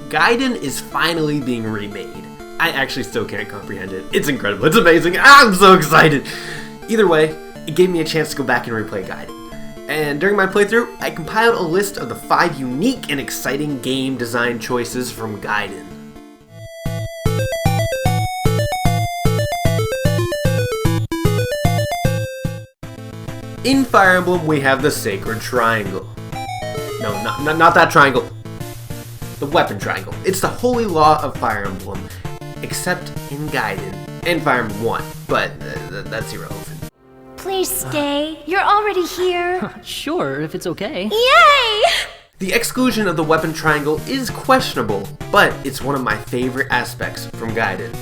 Gaiden is finally being remade. I actually still can't comprehend it. It's incredible. It's amazing. I'm so excited. Either way, it gave me a chance to go back and replay Gaiden. And during my playthrough, I compiled a list of the 5 unique and exciting game design choices from Gaiden. In Fire Emblem, we have the Sacred Triangle. No, not that triangle. The Weapon Triangle. It's the holy law of Fire Emblem, except in Gaiden and Fire Emblem 1, but that's irrelevant. Please stay. You're already here. Sure, if it's okay. Yay! The exclusion of the Weapon Triangle is questionable, but it's one of my favorite aspects from Gaiden.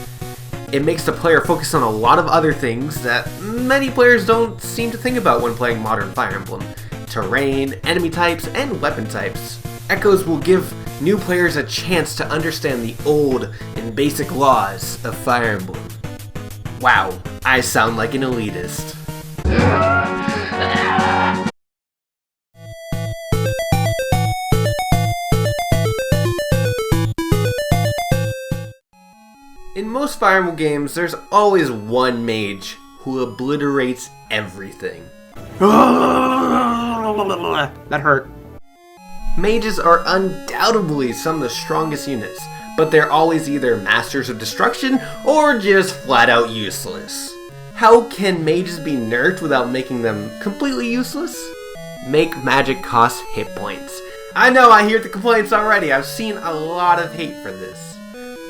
It makes the player focus on a lot of other things that many players don't seem to think about when playing modern Fire Emblem. Terrain, enemy types, and weapon types. Echoes will give new players a chance to understand the old and basic laws of Fire Emblem. Wow, I sound like an elitist. In most Fire Emblem games, there's always one mage who obliterates everything. That hurt. Mages are undoubtedly some of the strongest units, but they're always either masters of destruction or just flat out useless. How can mages be nerfed without making them completely useless? Make magic cost hit points. I know, I hear the complaints already. I've seen a lot of hate for this.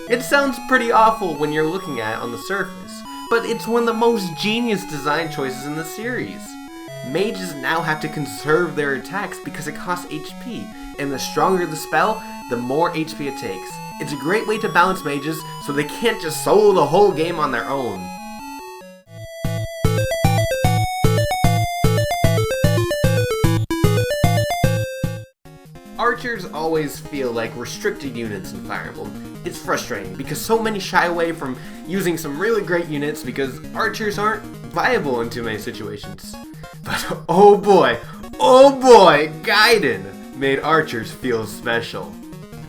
It sounds pretty awful when you're looking at it on the surface, but it's one of the most genius design choices in the series. Mages now have to conserve their attacks because it costs HP, and the stronger the spell, the more HP it takes. It's a great way to balance mages so they can't just solo the whole game on their own. Archers always feel like restricted units in Fire Emblem. It's frustrating because so many shy away from using some really great units because archers aren't viable in too many situations. But oh boy, Gaiden made archers feel special.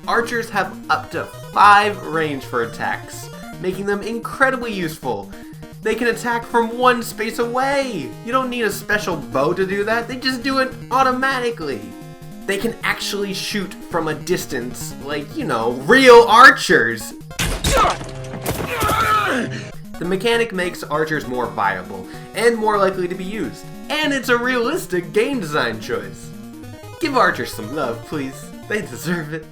Archers have up to 5 range for attacks, making them incredibly useful. They can attack from 1 space away. You don't need a special bow to do that, they just do it automatically. They can actually shoot from a distance, like, you know, real archers. The mechanic makes archers more viable and more likely to be used, and it's a realistic game design choice. Give archers some love, please. They deserve it.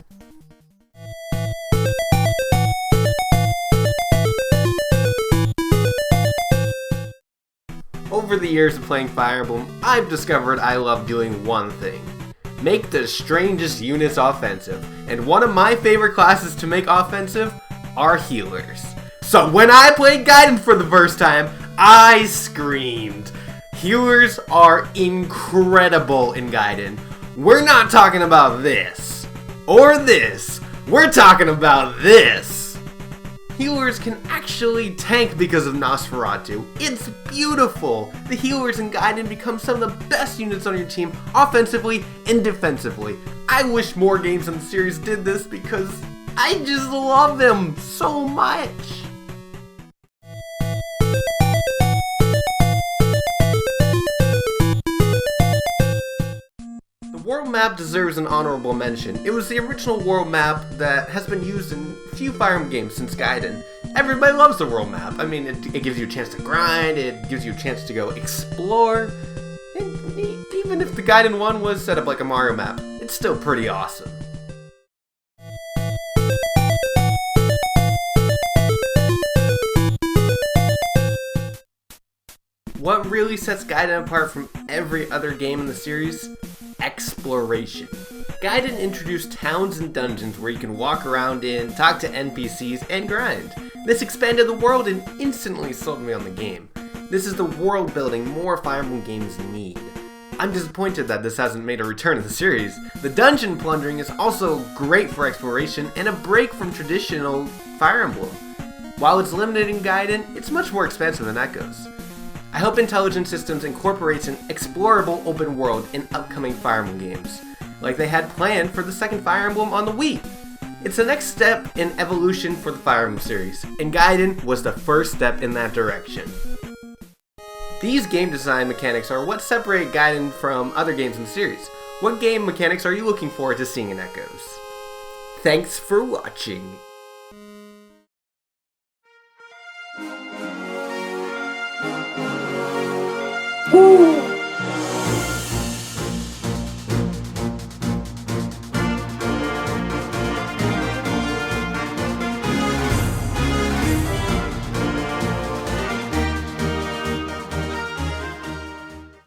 Over the years of playing Fire Emblem, I've discovered I love doing one thing. Make the strangest units offensive, and one of my favorite classes to make offensive are healers. So when I played Gaiden for the first time, I screamed. Healers are incredible in Gaiden. We're not talking about this, or this, we're talking about this. Healers can actually tank because of Nosferatu. It's beautiful! The healers in Gaiden become some of the best units on your team, offensively and defensively. I wish more games in the series did this because I just love them so much! The world map deserves an honorable mention. It was the original world map that has been used in a few Fire Emblem games since Gaiden. Everybody loves the world map. I mean, it gives you a chance to grind, it gives you a chance to go explore, and even if the Gaiden one was set up like a Mario map, it's still pretty awesome. What really sets Gaiden apart from every other game in the series? Exploration. Gaiden introduced towns and dungeons where you can walk around in, talk to NPCs, and grind. This expanded the world and instantly sold me on the game. This is the world building more Fire Emblem games need. I'm disappointed that this hasn't made a return in the series. The dungeon plundering is also great for exploration and a break from traditional Fire Emblem. While it's limited in Gaiden, it's much more expansive than Echoes. I hope Intelligent Systems incorporates an explorable open world in upcoming Fire Emblem games, like they had planned for the second Fire Emblem on the Wii. It's the next step in evolution for the Fire Emblem series, and Gaiden was the first step in that direction. These game design mechanics are what separate Gaiden from other games in the series. What game mechanics are you looking forward to seeing in Echoes? Thanks for watching. Woo!